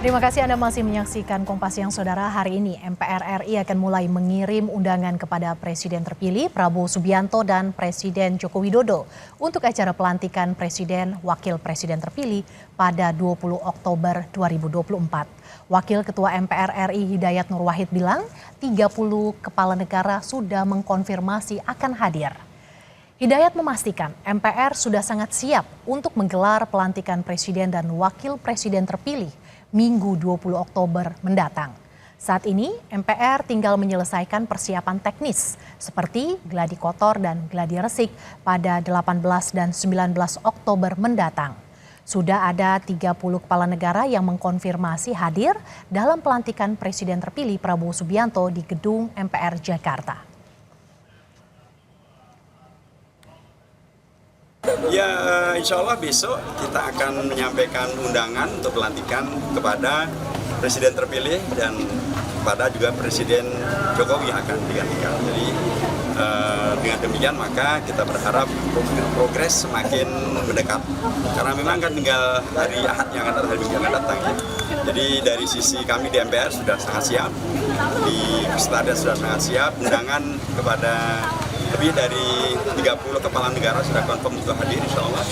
Terima kasih Anda masih menyaksikan Kompas Siang Saudara. Hari ini MPR RI akan mulai mengirim undangan kepada Presiden terpilih Prabowo Subianto dan Presiden Joko Widodo untuk acara pelantikan Presiden Wakil Presiden terpilih pada 20 Oktober 2024. Wakil Ketua MPR RI Hidayat Nur Wahid bilang 30 kepala negara sudah mengkonfirmasi akan hadir. Hidayat memastikan MPR sudah sangat siap untuk menggelar pelantikan Presiden dan Wakil Presiden terpilih Minggu 20 Oktober mendatang. Saat ini MPR tinggal menyelesaikan persiapan teknis seperti gladi kotor dan gladi resik pada 18 dan 19 Oktober mendatang. Sudah ada 30 kepala negara yang mengkonfirmasi hadir dalam pelantikan Presiden terpilih Prabowo Subianto di gedung MPR Jakarta. Ya, insya Allah besok kita akan menyampaikan undangan untuk pelantikan kepada Presiden terpilih dan kepada juga Presiden Jokowi yang akan digantikan. Jadi dengan demikian maka kita berharap progres semakin mendekat. Karena memang kan tinggal hari Ahad yang akan hari Minggu yang akan datang ya. Jadi dari sisi kami di MPR sudah sangat siap, di Sekretariat sudah sangat siap, undangan kepada lebih dari 30 kepala negara sudah confirm untuk hadir insya Allah.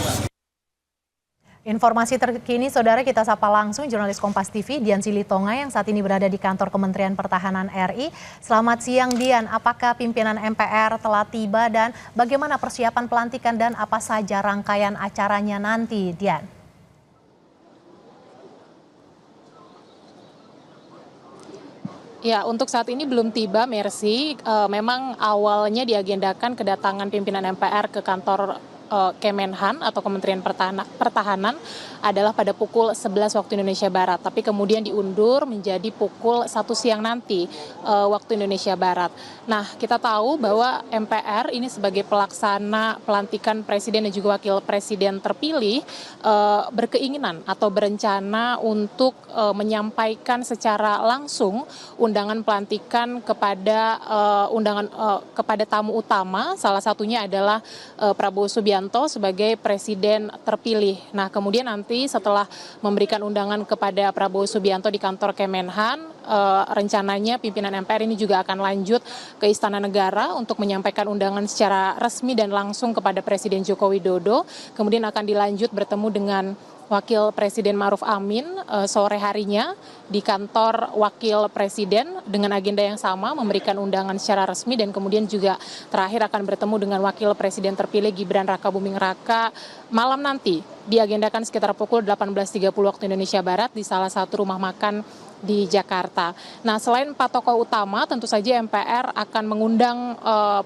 Informasi terkini Saudara kita sapa langsung jurnalis Kompas TV Dian Silitonga yang saat ini berada di kantor Kementerian Pertahanan RI. Selamat siang Dian, apakah pimpinan MPR telah tiba dan bagaimana persiapan pelantikan dan apa saja rangkaian acaranya nanti Dian? Ya, untuk saat ini belum tiba, Mercy. Memang awalnya diagendakan kedatangan pimpinan MPR ke kantor Kemenhan atau Kementerian Pertahanan adalah pada pukul 11 waktu Indonesia Barat. Tapi kemudian diundur menjadi pukul 1 siang nanti waktu Indonesia Barat. Nah, kita tahu bahwa MPR ini sebagai pelaksana pelantikan Presiden dan juga Wakil Presiden terpilih berkeinginan atau berencana untuk menyampaikan secara langsung undangan pelantikan kepada kepada tamu utama. Salah satunya adalah Prabowo Subianto sebagai Presiden terpilih. Nah, kemudian nanti setelah memberikan undangan kepada Prabowo Subianto di kantor Kemenhan, rencananya pimpinan MPR ini juga akan lanjut ke Istana Negara untuk menyampaikan undangan secara resmi dan langsung kepada Presiden Joko Widodo. Kemudian akan dilanjut bertemu dengan Wakil Presiden Ma'ruf Amin sore harinya di kantor Wakil Presiden dengan agenda yang sama memberikan undangan secara resmi dan kemudian juga terakhir akan bertemu dengan Wakil Presiden terpilih Gibran Rakabuming Raka malam nanti diagendakan sekitar pukul 18.30 waktu Indonesia Barat di salah satu rumah makan di Jakarta. Nah, selain 4 tokoh utama, tentu saja MPR akan mengundang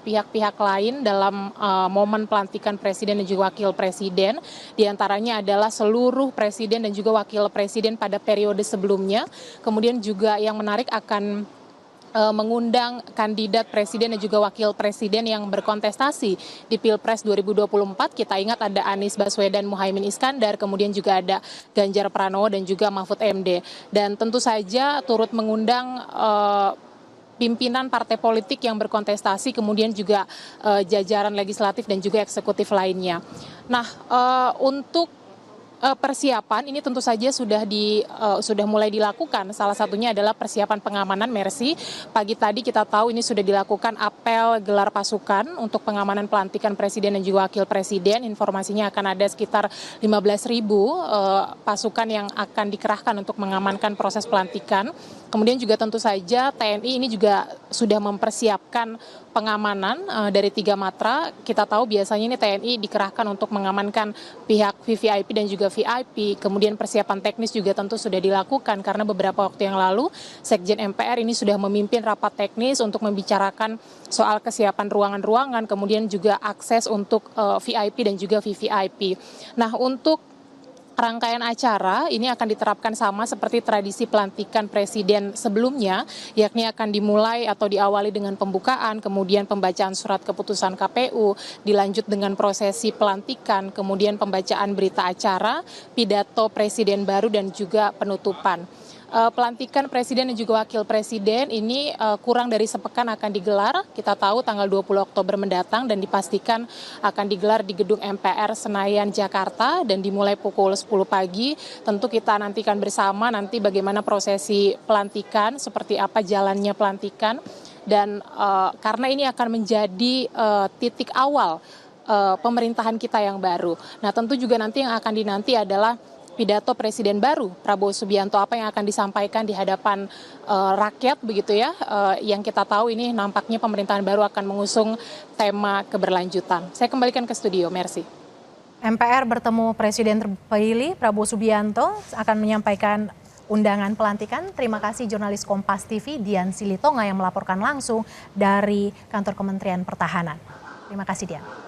pihak-pihak lain dalam momen pelantikan Presiden dan juga Wakil Presiden. Di antaranya adalah seluruh Presiden dan juga Wakil Presiden pada periode sebelumnya. Kemudian juga yang menarik akan mengundang kandidat Presiden dan juga Wakil Presiden yang berkontestasi di Pilpres 2024. Kita ingat ada Anies Baswedan, Muhaimin Iskandar, kemudian juga ada Ganjar Pranowo dan juga Mahfud MD. Dan tentu saja turut mengundang pimpinan partai politik yang berkontestasi, kemudian juga jajaran legislatif dan juga eksekutif lainnya. Nah, untuk persiapan ini tentu saja sudah mulai dilakukan. Salah satunya adalah persiapan pengamanan, Mercy. Pagi tadi kita tahu ini sudah dilakukan apel gelar pasukan untuk pengamanan pelantikan Presiden dan juga Wakil Presiden. Informasinya akan ada sekitar 15.000 pasukan yang akan dikerahkan untuk mengamankan proses pelantikan. Kemudian juga tentu saja TNI ini juga sudah mempersiapkan pengamanan dari 3 matra. Kita tahu biasanya ini TNI dikerahkan untuk mengamankan pihak VVIP dan juga VIP. Kemudian persiapan teknis juga tentu sudah dilakukan karena beberapa waktu yang lalu Sekjen MPR ini sudah memimpin rapat teknis untuk membicarakan soal kesiapan ruangan-ruangan, kemudian juga akses untuk VIP dan juga VVIP. Nah, untuk rangkaian acara ini akan diterapkan sama seperti tradisi pelantikan Presiden sebelumnya, yakni akan dimulai atau diawali dengan pembukaan, kemudian pembacaan surat keputusan KPU, dilanjut dengan prosesi pelantikan, kemudian pembacaan berita acara, pidato Presiden baru dan juga penutupan. Pelantikan presiden dan juga wakil presiden ini kurang dari sepekan akan digelar. Kita tahu tanggal 20 Oktober mendatang dan dipastikan akan digelar di gedung MPR Senayan Jakarta dan dimulai pukul 10 pagi. Tentu kita nantikan bersama nanti bagaimana prosesi pelantikan, seperti apa jalannya pelantikan, dan karena ini akan menjadi titik awal pemerintahan kita yang baru. Nah, tentu juga nanti yang akan dinanti adalah pidato Presiden baru Prabowo Subianto, apa yang akan disampaikan di hadapan rakyat begitu ya, yang kita tahu ini nampaknya pemerintahan baru akan mengusung tema keberlanjutan. Saya kembalikan ke studio, Mercy. MPR bertemu Presiden terpilih Prabowo Subianto akan menyampaikan undangan pelantikan. Terima kasih jurnalis Kompas TV Dian Silitonga yang melaporkan langsung dari kantor Kementerian Pertahanan. Terima kasih Dian.